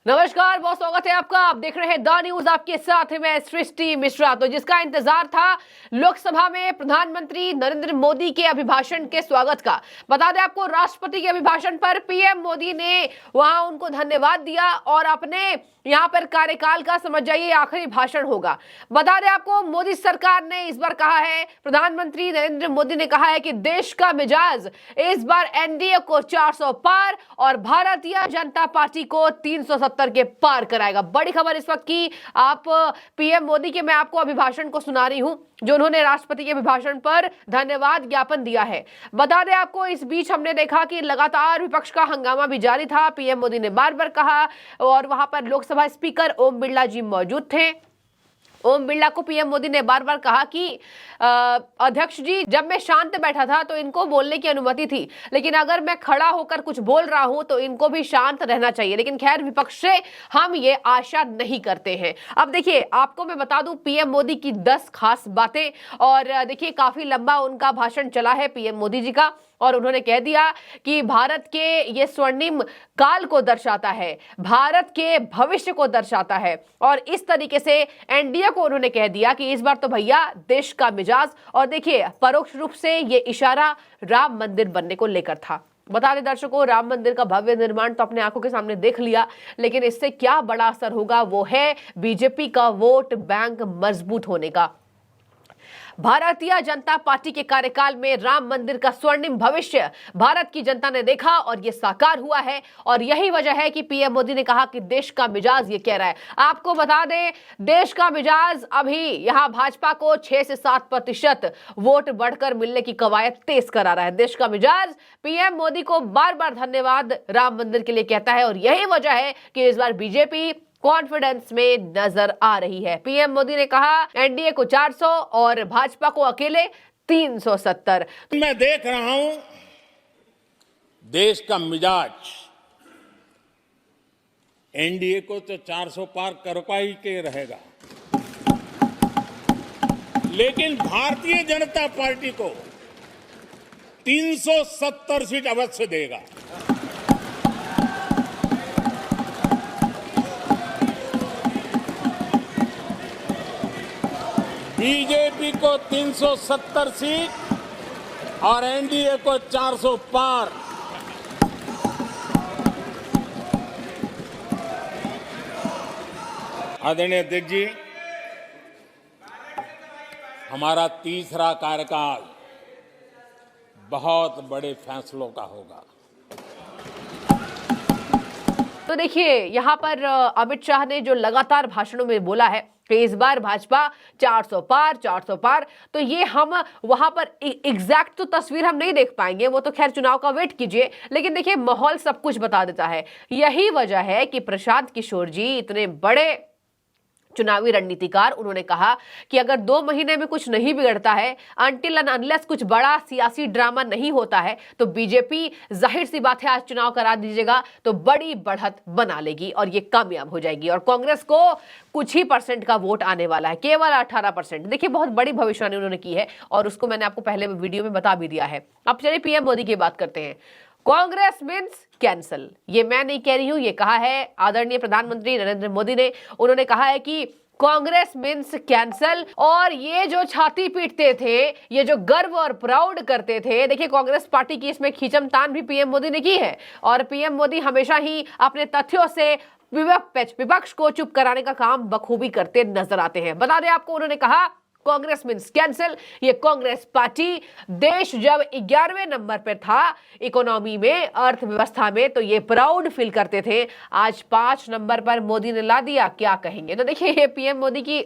नमस्कार, बहुत स्वागत है आपका। आप देख रहे हैं द न्यूज, आपके साथ है मैं सृष्टि मिश्रा। तो जिसका इंतजार था लोकसभा में प्रधानमंत्री नरेंद्र मोदी के अभिभाषण के स्वागत का, बता दें आपको राष्ट्रपति के अभिभाषण पर पीएम मोदी ने वहां उनको धन्यवाद दिया और अपने यहां पर कार्यकाल का समझ जाइए आखिरी भाषण होगा। बता दें आपको मोदी सरकार ने इस बार कहा है, प्रधानमंत्री नरेंद्र मोदी ने कहा है कि देश का मिजाज इस बार एनडीए को 400 पार और भारतीय जनता पार्टी को 370 के पार कराएगा। बड़ी खबर इस वक्त की आप पीएम मोदी के मैं आपको अभिभाषण को सुना रही हूं, जो उन्होंने राष्ट्रपति के अभिभाषण पर धन्यवाद ज्ञापन दिया है। बता दें आपको इस बीच हमने देखा कि लगातार विपक्ष का हंगामा भी जारी था। पीएम मोदी ने बार बार कहा और वहां पर लोकसभा स्पीकर ओम बिरला जी मौजूद थे। ओम बिरला को पीएम मोदी ने बार बार कहा कि अध्यक्ष जी, जब मैं शांत बैठा था तो इनको बोलने की अनुमति थी, लेकिन अगर मैं खड़ा होकर कुछ बोल रहा हूं तो इनको भी शांत रहना चाहिए। लेकिन खैर, विपक्ष से हम ये आशा नहीं करते हैं। अब देखिए, आपको मैं बता दूं पीएम मोदी की 10 खास बातें, और देखिए काफी लंबा उनका भाषण चला है पीएम मोदी जी का, और उन्होंने कह दिया कि भारत के ये स्वर्णिम काल को दर्शाता है, भारत के भविष्य को दर्शाता है, और इस तरीके से एनडीए को उन्होंने कह दिया कि इस बार तो भैया देश का मिजाज, और देखिए परोक्ष रूप से ये इशारा राम मंदिर बनने को लेकर था। बता दें दर्शकों, राम मंदिर का भव्य निर्माण तो अपने आंखों के सामने देख लिया, लेकिन इससे क्या बड़ा असर होगा वो है बीजेपी का वोट बैंक मजबूत होने का। भारतीय जनता पार्टी के कार्यकाल में राम मंदिर का स्वर्णिम भविष्य भारत की जनता ने देखा और ये साकार हुआ है, और यही वजह है कि पीएम मोदी ने कहा कि देश का मिजाज ये कह रहा है। आपको बता दें, देश का मिजाज अभी यहां भाजपा को 6 से 7% वोट बढ़कर मिलने की कवायद तेज करा रहा है। देश का मिजाज पीएम मोदी को बार बार धन्यवाद राम मंदिर के लिए कहता है, और यही वजह है कि इस बार बीजेपी कॉन्फिडेंस में नजर आ रही है। पीएम मोदी ने कहा एनडीए को 400 और भाजपा को अकेले 370। मैं देख रहा हूं देश का मिजाज एनडीए को तो 400 पार कर पाई के रहेगा, लेकिन भारतीय जनता पार्टी को 370 सीट अवश्य देगा। बीजेपी को 370 सीट और एनडीए को 400 पार। आदरणीय अध्यक्ष जी, हमारा तीसरा कार्यकाल बहुत बड़े फैसलों का होगा। तो देखिए, यहां पर अमित शाह ने जो लगातार भाषणों में बोला है कि इस बार भाजपा 400 पार 400 पार, तो ये हम वहां पर एग्जैक्ट तो तस्वीर हम नहीं देख पाएंगे, वो तो खैर चुनाव का वेट कीजिए, लेकिन देखिए माहौल सब कुछ बता देता है। यही वजह है कि प्रशांत किशोर जी इतने बड़े चुनावी रणनीतिकार, उन्होंने कहा कि अगर 2 महीने में कुछ नहीं बिगड़ता है, अनटिल एंड अनलेस कुछ बड़ा सियासी ड्रामा नहीं होता है, तो बीजेपी जाहिर सी बात है आज चुनाव करा दीजिएगा तो बड़ी बढ़त बना लेगी और ये कामयाब हो जाएगी, और कांग्रेस को कुछ ही % का वोट आने वाला है, केवल 18%। देखिए बहुत बड़ी भविष्यवाणी उन्होंने की है, और उसको मैंने आपको पहले वीडियो में बता भी दिया है। अब चलिए पीएम मोदी की बात करते हैं। कांग्रेस मीन्स कैंसल, ये मैं नहीं कह रही हूं, ये कहा है आदरणीय प्रधानमंत्री नरेंद्र मोदी ने। उन्होंने कहा है कि कांग्रेस मीन्स कैंसल, और ये जो छाती पीटते थे, ये जो गर्व और प्राउड करते थे, देखिए कांग्रेस पार्टी की इसमें खींचमतान भी पीएम मोदी ने की है, और पीएम मोदी हमेशा ही अपने तथ्यों से विपक्ष को चुप कराने का काम बखूबी करते नजर आते हैं। बता दें आपको, उन्होंने कहा कांग्रेस मीन्स कैंसल। ये कांग्रेस पार्टी देश जब 11वें नंबर पर था इकोनॉमी में, अर्थव्यवस्था में, तो ये प्राउड फील करते थे, आज 5 नंबर पर मोदी ने ला दिया, क्या कहेंगे। तो देखिए ये पीएम मोदी की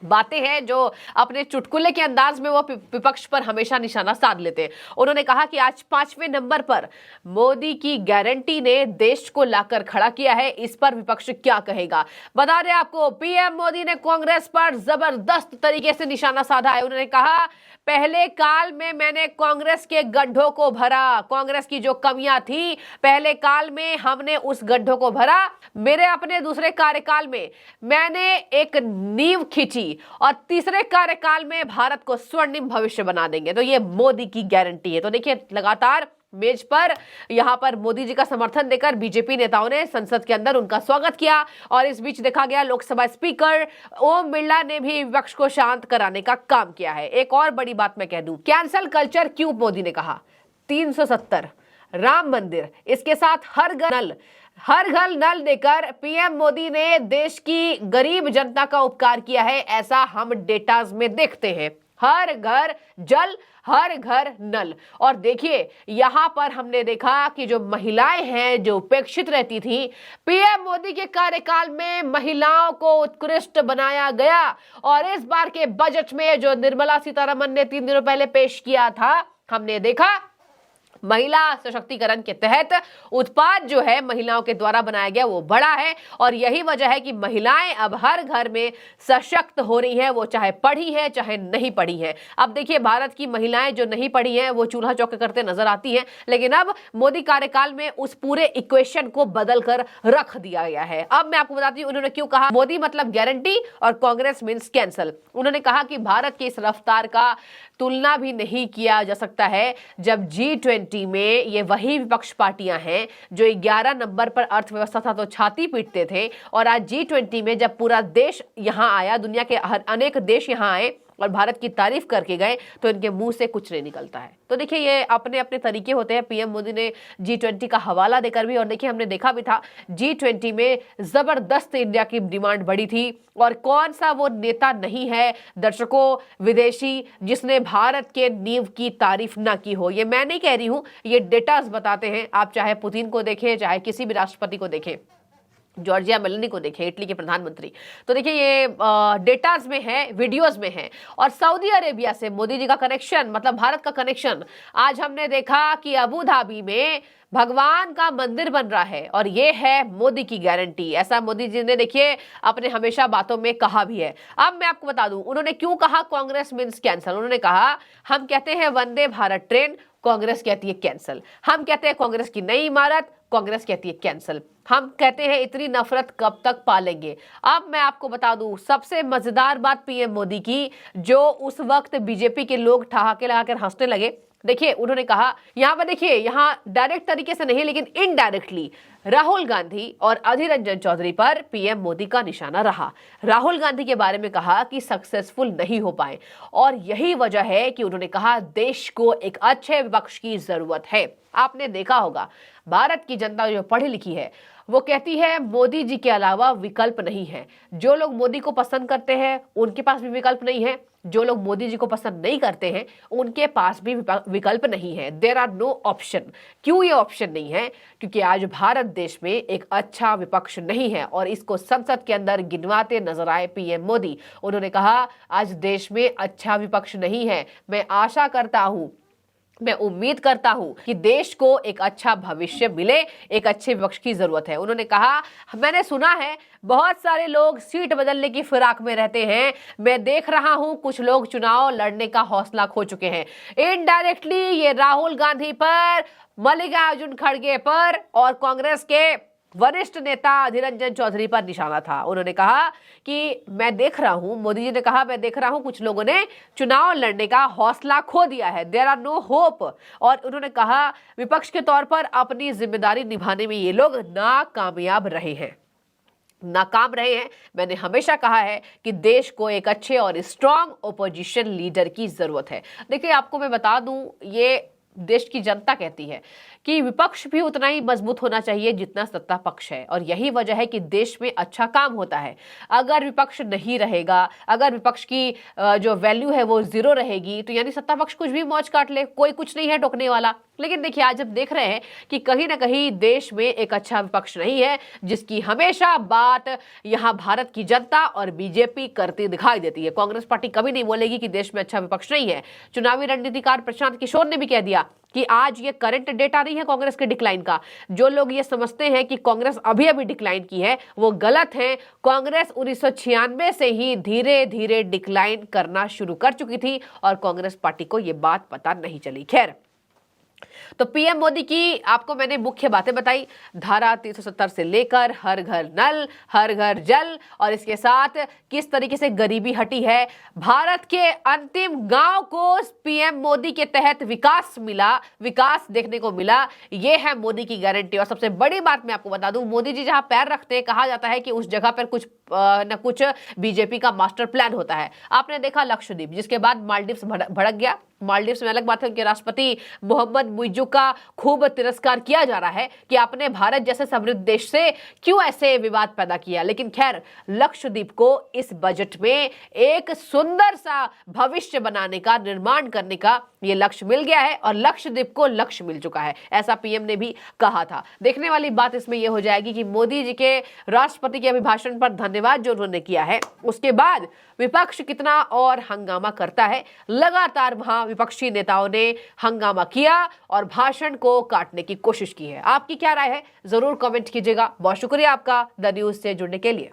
बातें हैं जो अपने चुटकुले के अंदाज में वो विपक्ष पर हमेशा निशाना साध लेते हैं। उन्होंने कहा कि आज 5वें नंबर पर मोदी की गारंटी ने देश को लाकर खड़ा किया है, इस पर विपक्ष क्या कहेगा। बता दें आपको, पीएम मोदी ने कांग्रेस पर जबरदस्त तरीके से निशाना साधा है। उन्होंने कहा पहले काल में मैंने कांग्रेस के गड्ढों को भरा, कांग्रेस की जो कमियां थी पहले काल में हमने उस गड्ढों को भरा। मेरे अपने दूसरे कार्यकाल में मैंने एक नींव खींची और तीसरे कार्यकाल में भारत को स्वर्णिम भविष्य बना देंगे। तो ये मोदी की गारंटी है। तो देखिए लगातार मेज पर यहां पर मोदी जी का समर्थन देकर बीजेपी नेताओं ने संसद के अंदर उनका स्वागत किया। और इस बीच देखा गया लोकसभा स्पीकर ओम बिरला ने भी विपक्ष को शांत कराने का काम किया है। एक और बड़ी बात मैं कह दूं, कैंसल कल्चर क्यों मोदी ने कहा, 370 राम मंदिर, इसके साथ हर घर नल देकर पीएम मोदी ने देश की गरीब जनता का उपकार किया है, ऐसा हम डेटाज में देखते हैं। हर घर जल, हर घर नल। और देखिए यहां पर हमने देखा कि जो महिलाएं हैं जो उपेक्षित रहती थी, पीएम मोदी के कार्यकाल में महिलाओं को उत्कृष्ट बनाया गया। और इस बार के बजट में जो निर्मला सीतारमण ने 3 दिनों पहले पेश किया था, हमने देखा महिला सशक्तिकरण के तहत उत्पाद जो है महिलाओं के द्वारा बनाया गया वो बड़ा है। और यही वजह है कि महिलाएं अब हर घर में सशक्त हो रही हैं, वो चाहे पढ़ी है चाहे नहीं पढ़ी है। अब देखिए भारत की महिलाएं जो नहीं पढ़ी हैं वो चूल्हा चौके करते नजर आती हैं, लेकिन अब मोदी कार्यकाल में उस पूरे इक्वेशन को बदल कर रख दिया गया है। अब मैं आपको बताती हूँ उन्होंने क्यों कहा मोदी मतलब गारंटी और कांग्रेस मीन्स कैंसल। उन्होंने कहा कि भारत की इस रफ्तार का तुलना भी नहीं किया जा सकता है जब G20 में ये वही विपक्ष पार्टियां हैं जो 11 नंबर पर अर्थव्यवस्था था तो छाती पीटते थे, और आज G20 में जब पूरा देश यहां आया, दुनिया के अनेक देश यहां आए और भारत की तारीफ करके गए, तो इनके मुंह से कुछ नहीं निकलता है। तो देखिए ये अपने अपने तरीके होते हैं। पीएम मोदी ने G20 का हवाला देकर भी, और देखिए हमने देखा भी था G20 में जबरदस्त इंडिया की डिमांड बढ़ी थी। और कौन सा वो नेता नहीं है दर्शकों विदेशी जिसने भारत के नींव की तारीफ ना की हो। ये मैं नहीं कह रही हूं, ये डेटास बताते हैं। आप चाहे पुतिन को देखें, चाहे किसी भी राष्ट्रपति को देखें, जॉर्जिया मेलोनी को देखें, इटली के प्रधानमंत्री, तो देखिए ये डेटाज में है, वीडियोस में है। और सऊदी अरेबिया से मोदी जी का कनेक्शन, मतलब भारत का कनेक्शन, आज हमने देखा कि अबू धाबी में भगवान का मंदिर बन रहा है, और ये है मोदी की गारंटी। ऐसा मोदी जी ने देखिए अपने हमेशा बातों में कहा भी है। अब मैं आपको बता दूं उन्होंने क्यों कहा कांग्रेस मीन्स कैंसल। उन्होंने कहा हम कहते हैं वंदे भारत ट्रेन, कांग्रेस कहती है कैंसल। हम कहते हैं कांग्रेस की नई इमारत, कांग्रेस कहती है कैंसल। हम कहते हैं इतनी नफरत कब तक पालेंगे। अब मैं आपको बता दूं सबसे मजेदार बात पीएम मोदी की, जो उस वक्त बीजेपी के लोग ठहाके लगाकर हंसने लगे। देखिए उन्होंने कहा, यहां पर देखिए, यहां डायरेक्ट तरीके से नहीं लेकिन इनडायरेक्टली राहुल गांधी और अधीर रंजन चौधरी पर पीएम मोदी का निशाना रहा। राहुल गांधी के बारे में कहा कि सक्सेसफुल नहीं हो पाए, और यही वजह है कि उन्होंने कहा देश को एक अच्छे विपक्ष की जरूरत है। आपने देखा होगा भारत की जनता जो पढ़ी लिखी है वो कहती है मोदी जी के अलावा विकल्प नहीं है। जो लोग मोदी को पसंद करते हैं उनके पास भी विकल्प नहीं है, जो लोग मोदी जी को पसंद नहीं करते हैं उनके पास भी विकल्प नहीं है। There are no option. क्यों ये ऑप्शन नहीं है? क्योंकि आज भारत देश में एक अच्छा विपक्ष नहीं है, और इसको संसद के अंदर गिनवाते नजर आए पीएम मोदी। उन्होंने कहा आज देश में अच्छा विपक्ष नहीं है। मैं आशा करता हूं, मैं उम्मीद करता हूं कि देश को एक अच्छा भविष्य मिले, एक अच्छे विपक्ष की जरूरत है। उन्होंने कहा मैंने सुना है बहुत सारे लोग सीट बदलने की फिराक में रहते हैं। मैं देख रहा हूं कुछ लोग चुनाव लड़ने का हौसला खो चुके हैं। इनडायरेक्टली ये राहुल गांधी पर, मल्लिकार्जुन खड़गे पर और कांग्रेस के वरिष्ठ नेता अधीर रंजन चौधरी पर निशाना था। उन्होंने कहा कि मैं देख रहा हूं, मोदी जी ने कहा मैं देख रहा हूं कुछ लोगों ने चुनाव लड़ने का हौसला खो दिया है। There are no hope. और उन्होंने कहा विपक्ष के तौर पर अपनी जिम्मेदारी निभाने में ये लोग नाकामयाब रहे हैं। मैंने हमेशा कहा है कि देश को एक अच्छे और स्ट्रांग ओपोजिशन लीडर की जरूरत है। देखिए आपको मैं बता दूं, ये देश की जनता कहती है कि विपक्ष भी उतना ही मजबूत होना चाहिए जितना सत्ता पक्ष है, और यही वजह है कि देश में अच्छा काम होता है। अगर विपक्ष नहीं रहेगा, अगर विपक्ष की जो वैल्यू है वो जीरो रहेगी, तो यानी सत्ता पक्ष कुछ भी मौज काट ले, कोई कुछ नहीं है टोकने वाला। लेकिन देखिए आज हम देख रहे हैं कि कहीं ना कहीं देश में एक अच्छा विपक्ष नहीं है, जिसकी हमेशा बात यहाँ भारत की जनता और बीजेपी करती दिखाई देती है। कांग्रेस पार्टी कभी नहीं बोलेगी कि देश में अच्छा विपक्ष नहीं है। चुनावी रणनीतिकार प्रशांत किशोर ने भी कह दिया कि आज ये करंट डेटा नहीं है कांग्रेस के डिक्लाइन का। जो लोग ये समझते हैं कि कांग्रेस अभी अभी डिक्लाइन की है वो गलत है। कांग्रेस 1996 से ही धीरे धीरे डिक्लाइन करना शुरू कर चुकी थी और कांग्रेस पार्टी को ये बात पता नहीं चली। खैर तो पीएम मोदी की आपको मैंने मुख्य बातें बताई, धारा 370 से लेकर हर घर नल, हर घर जल, और इसके साथ किस तरीके से गरीबी हटी है, भारत के अंतिम गांव को पीएम मोदी के तहत विकास मिला, विकास देखने को मिला। ये है मोदी की गारंटी। और सबसे बड़ी बात मैं आपको बता दूं, मोदी जी जहां पैर रखते हैं, कहा जाता है कि उस जगह पर कुछ न कुछ बीजेपी का मास्टर प्लान होता है। आपने देखा लक्षद्वीप, जिसके बाद मालदीव्स भड़क गया। मालदीव्स में अलग बात है, उनके राष्ट्रपति मोहम्मद मुइज्जू का खूब तिरस्कार किया जा रहा है कि आपने भारत जैसे समृद्ध देश से क्यों ऐसे विवाद पैदा किया। लेकिन खैर, लक्षद्वीप को इस बजट में एक सुंदर सा भविष्य बनाने का, निर्माण करने का ये लक्ष्य मिल गया है, और लक्षद्वीप को लक्ष्य मिल चुका है, ऐसा पीएम ने भी कहा था। देखने वाली बात इसमें यह हो जाएगी कि मोदी जी के राष्ट्रपति के अभिभाषण पर धन्यवाद जो उन्होंने किया है, उसके बाद विपक्ष कितना और हंगामा करता है। लगातार वहां विपक्षी नेताओं ने हंगामा किया और भाषण को काटने की कोशिश की है। आपकी क्या राय है, जरूर कमेंट कीजिएगा। बहुत शुक्रिया आपका द न्यूज से जुड़ने के लिए।